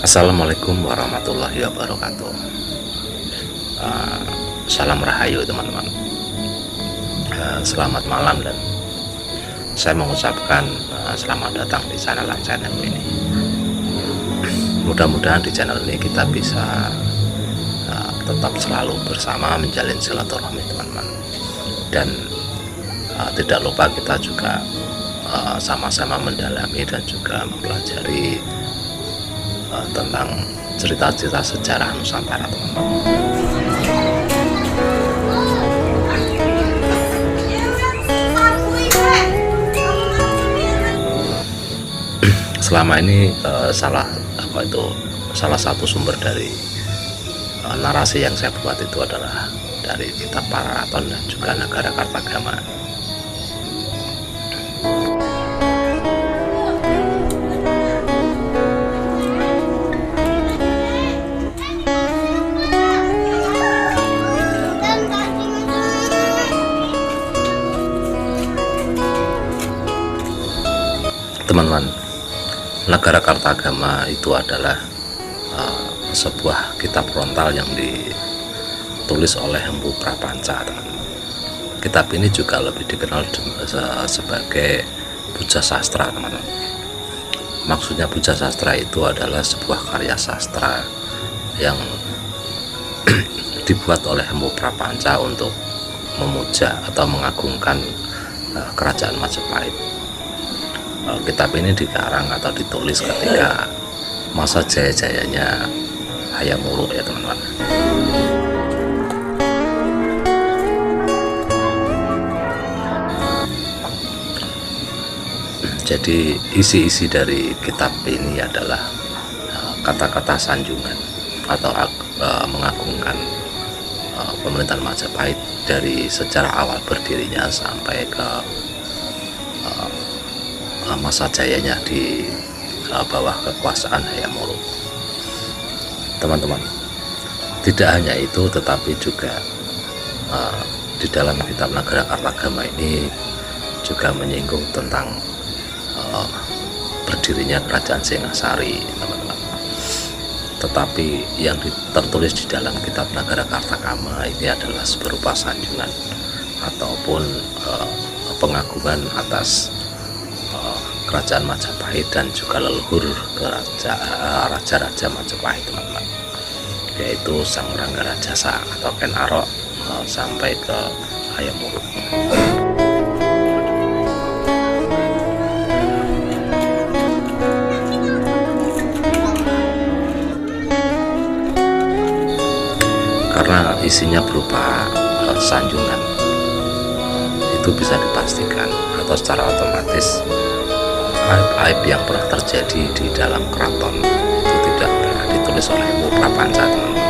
Assalamualaikum warahmatullahi wabarakatuh. Salam rahayu teman-teman. Selamat malam dan saya mengucapkan selamat datang di channel ini. Mudah-mudahan di channel ini kita bisa tetap selalu bersama menjalin silaturahmi teman-teman. Dan tidak lupa kita juga sama-sama mendalami dan juga mempelajari tentang cerita-cerita sejarah Nusantara teman-teman. Selama ini salah satu sumber dari narasi yang saya buat itu adalah dari kitab Pararaton dan juga Nagara Kartagama. Teman-teman, Nagara Kartagama itu adalah sebuah kitab frontal yang ditulis oleh Empu Prapanca, teman-teman. Kitab ini juga lebih dikenal sebagai Buja Sastra, teman-teman. Maksudnya Buja Sastra itu adalah sebuah karya sastra yang dibuat oleh Empu Prapanca untuk memuja atau mengagungkan kerajaan Majapahit. Kitab ini dikarang atau ditulis ketika masa jaya-jayanya Hayam Wuruk ya teman-teman. Jadi isi-isi dari kitab ini adalah kata-kata sanjungan atau mengagungkan pemerintahan Majapahit dari sejarah awal berdirinya sampai ke masa jayanya di bawah kekuasaan Hayam Wuruk. Teman-teman, tidak hanya itu tetapi juga di dalam kitab Nagara Kartagama ini juga menyinggung tentang berdirinya kerajaan Singasari, teman-teman. Tetapi yang tertulis di dalam kitab Nagara Kartagama ini adalah berupa sanjungan ataupun pengagungan atas kerajaan Majapahit dan juga leluhur raja-raja Majapahit, teman-teman, yaitu Sang Ranggaraja atau Ken Arok sampai ke Hayam Wuruk. Karena isinya berupa sanjungan, itu bisa dipastikan atau secara otomatis aib-aib yang pernah terjadi di dalam keraton itu tidak pernah ditulis oleh Empu Prapanca, teman-teman.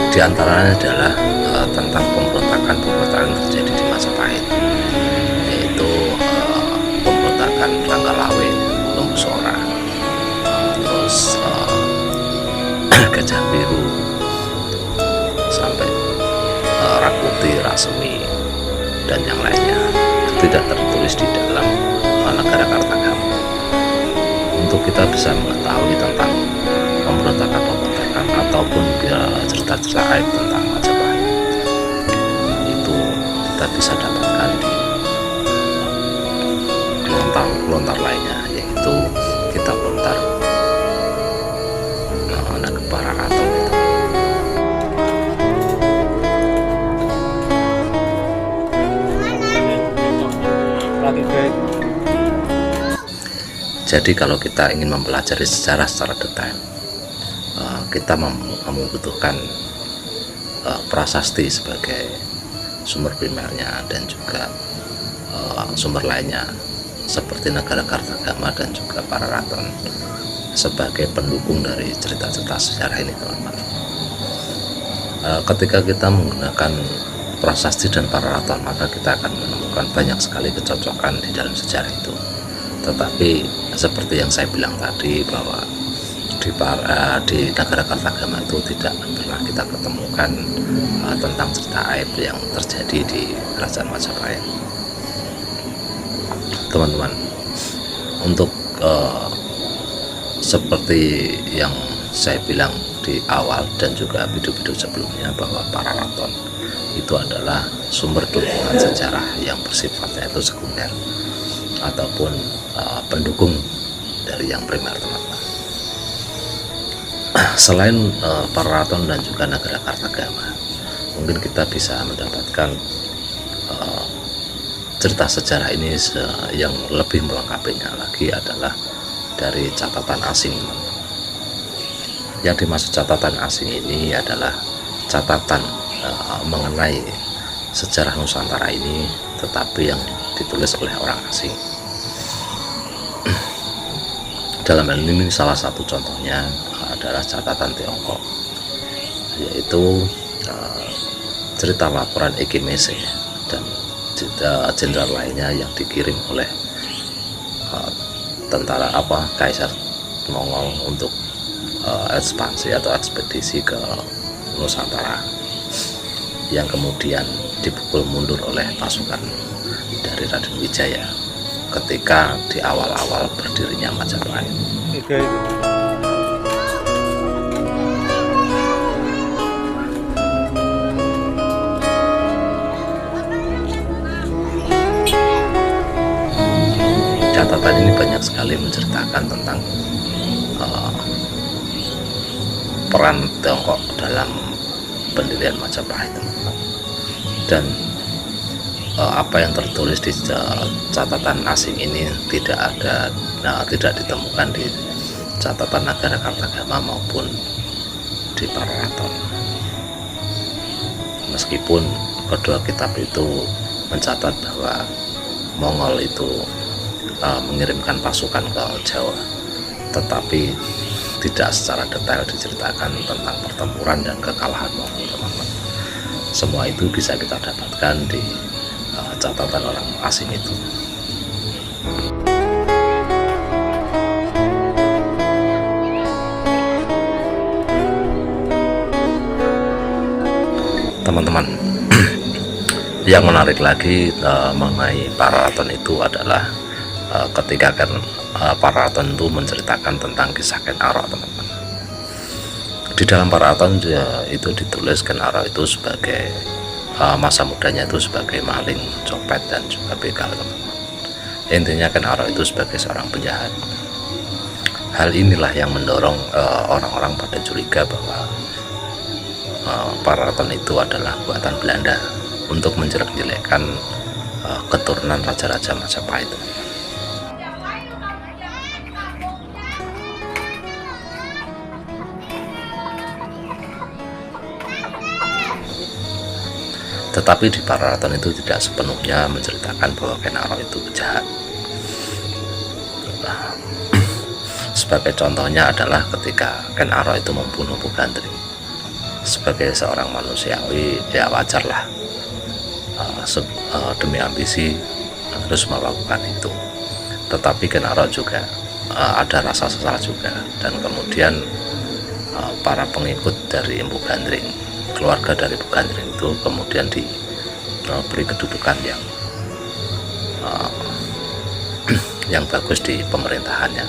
Di antaranya adalah tentang pemberontakan terjadi di Majapahit, yaitu pemberontakan Ranggalawe, Lembu Sora, terus Gajah Biru sampai Rakuti, Rasemi dan yang lainnya tidak tertulis di dalam Nagara Kartagama. Untuk kita bisa mengetahui tentang pemberontakan ataupun cerita-cerita aib tentang Majapahit, itu kita bisa dapatkan di lontar lainnya, yaitu kitab lontar Nagara Pararaton itu. Jadi kalau kita ingin mempelajari sejarah secara detail, kita membutuhkan prasasti sebagai sumber primernya dan juga sumber lainnya seperti Nagara Kartagama dan juga Pararaton sebagai pendukung dari cerita-cerita sejarah ini, teman-teman. Ketika kita menggunakan prasasti dan Pararaton, maka kita akan menemukan banyak sekali kecocokan di dalam sejarah itu. Tetapi seperti yang saya bilang tadi, bahwa di Nagara Kartagama itu tidak pernah kita ketemukan tentang cerita aib yang terjadi di kerajaan Majapahit. Teman-teman, untuk seperti yang saya bilang di awal dan juga video-video sebelumnya, bahwa Pararaton itu adalah sumber dukungan sejarah yang bersifatnya itu sekunder ataupun pendukung dari yang primer, teman-teman. Selain Pararaton dan juga Nagarakartagama, mungkin kita bisa mendapatkan cerita sejarah ini yang lebih melengkapinya lagi adalah dari catatan asing, teman-teman. Yang dimaksud catatan asing ini adalah catatan mengenai sejarah Nusantara ini, tetapi yang ditulis oleh orang asing. Dalam hal ini salah satu contohnya adalah catatan Tiongkok, yaitu cerita laporan Ekimese dan jenderal lainnya yang dikirim oleh tentara Kaisar Mongol untuk ekspansi atau ekspedisi ke Nusantara, yang kemudian dipukul mundur oleh pasukan dari Raden Wijaya ketika di awal-awal berdirinya Majapahit. Catatan ini banyak sekali menceritakan tentang peran Tiongkok dalam pendirian Majapahit, dan apa yang tertulis di catatan asing ini tidak ditemukan di catatan Nagarakartagama maupun di Pararaton. Meskipun kedua kitab itu mencatat bahwa Mongol itu mengirimkan pasukan ke Jawa, tetapi tidak secara detail diceritakan tentang pertempuran dan kekalahan Mongol, teman-teman. Semua itu bisa kita dapatkan di catatan orang asing itu. Teman-teman, yang menarik lagi mengenai Pararaton itu adalah ketika Pararaton itu menceritakan tentang kisah Ken Arok, teman-teman. Di dalam Pararaton itu ditulis Ken Arok itu sebagai masa mudanya itu sebagai maling, copet, dan juga begal, teman-teman. Intinya Ken Arok itu sebagai seorang penjahat. Hal inilah yang mendorong orang-orang pada curiga bahwa Pararaton itu adalah buatan Belanda untuk menjelek-jelekan keturunan raja-raja Majapahit. Tetapi di Pararaton itu tidak sepenuhnya menceritakan bahwa Ken Arok itu jahat. Sebagai contohnya adalah ketika Ken Arok itu membunuh Mpu Gandring. Sebagai seorang manusiawi, ya wajarlah demi ambisi harus melakukan itu. Tetapi Ken Arok juga ada rasa sesal juga, dan kemudian para pengikut dari Mpu Gandring, keluarga dari Mpu Gandring itu kemudian diberi kedudukan yang bagus di pemerintahannya.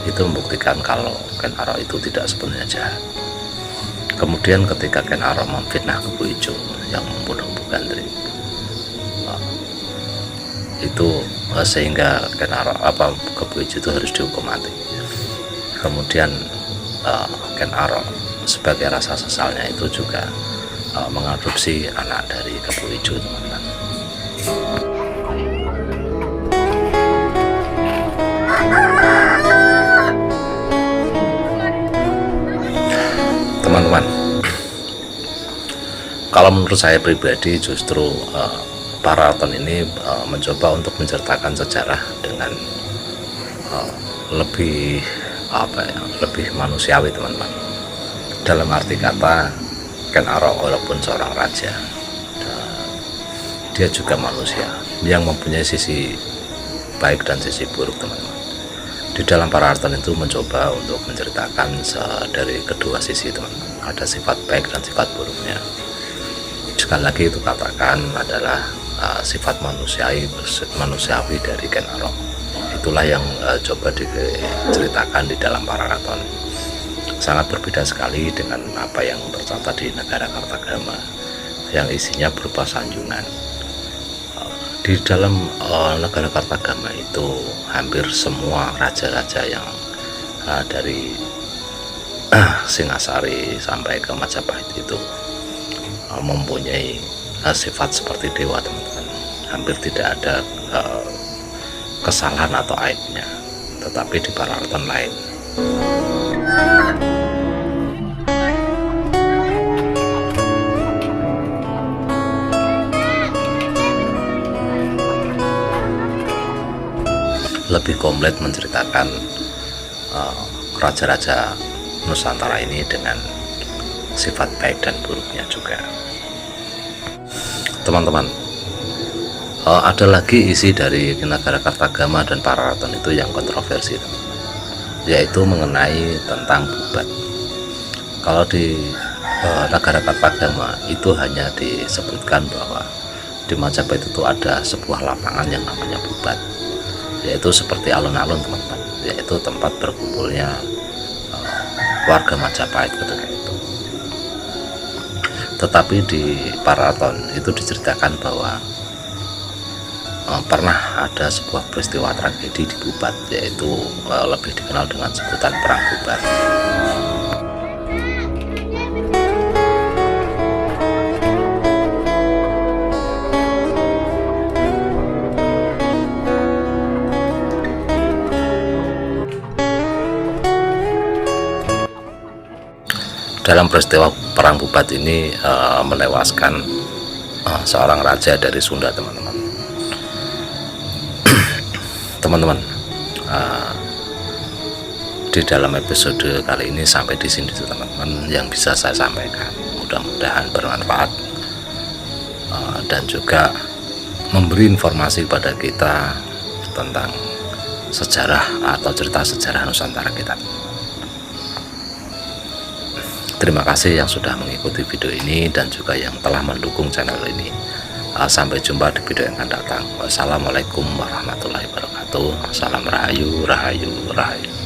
Itu membuktikan kalau Ken Arok itu tidak sepenuhnya jahat. Kemudian ketika Ken Arok memfitnah Kebu Ijo yang membunuh Mpu Gandring, itu sehingga Ken Arok Kebu Ijo itu harus dihukum mati. Kemudian Ken Arok sebagai rasa sesalnya itu juga mengadopsi anak dari Kebu Ijo, teman-teman. Teman-teman, kalau menurut saya pribadi justru Pararaton ini mencoba untuk menceritakan sejarah dengan lebih lebih manusiawi, teman-teman. Dalam arti kata, Ken Arok walaupun seorang raja, dia juga manusia yang mempunyai sisi baik dan sisi buruk, teman-teman. Di dalam Pararaton itu mencoba untuk menceritakan dari kedua sisi, teman-teman. Ada sifat baik dan sifat buruknya. Sekali lagi itu katakan adalah sifat manusiawi dari Ken Arok. itulah yang coba diceritakan di dalam Pararaton. Sangat berbeda sekali dengan apa yang tercatat di negara Kartagama yang isinya berupa sanjungan. Di dalam negara Kartagama itu hampir semua raja-raja yang dari Singasari sampai ke Majapahit itu mempunyai sifat seperti dewa, teman-teman. Hampir tidak ada kesalahan atau aibnya, tetapi di Pararaton lain. Lebih komplit menceritakan raja-raja Nusantara ini dengan sifat baik dan buruknya juga. Teman-teman, ada lagi isi dari negara Kartagama dan Pararaton itu yang kontroversi, yaitu mengenai tentang Bubat. Kalau di negara Kartagama itu hanya disebutkan bahwa di Majapahit itu ada sebuah lapangan yang namanya Bubat, yaitu seperti alun-alun, teman-teman, yaitu tempat berkumpulnya warga Majapahit ketika itu. Tetapi di Pararaton itu diceritakan bahwa pernah ada sebuah peristiwa tragedi di Bubat, yaitu lebih dikenal dengan sebutan Perang Bubat. Dalam peristiwa Perang Bubat ini menewaskan seorang raja dari Sunda, teman-teman. Teman-teman, di dalam episode kali ini sampai di sini, teman-teman, yang bisa saya sampaikan. Mudah-mudahan bermanfaat dan juga memberi informasi pada kita tentang sejarah atau cerita sejarah Nusantara kita. Terima kasih yang sudah mengikuti video ini dan juga yang telah mendukung channel ini. Sampai jumpa di video yang akan datang. Wassalamualaikum warahmatullahi wabarakatuh. Salam rahayu, rahayu, rahayu.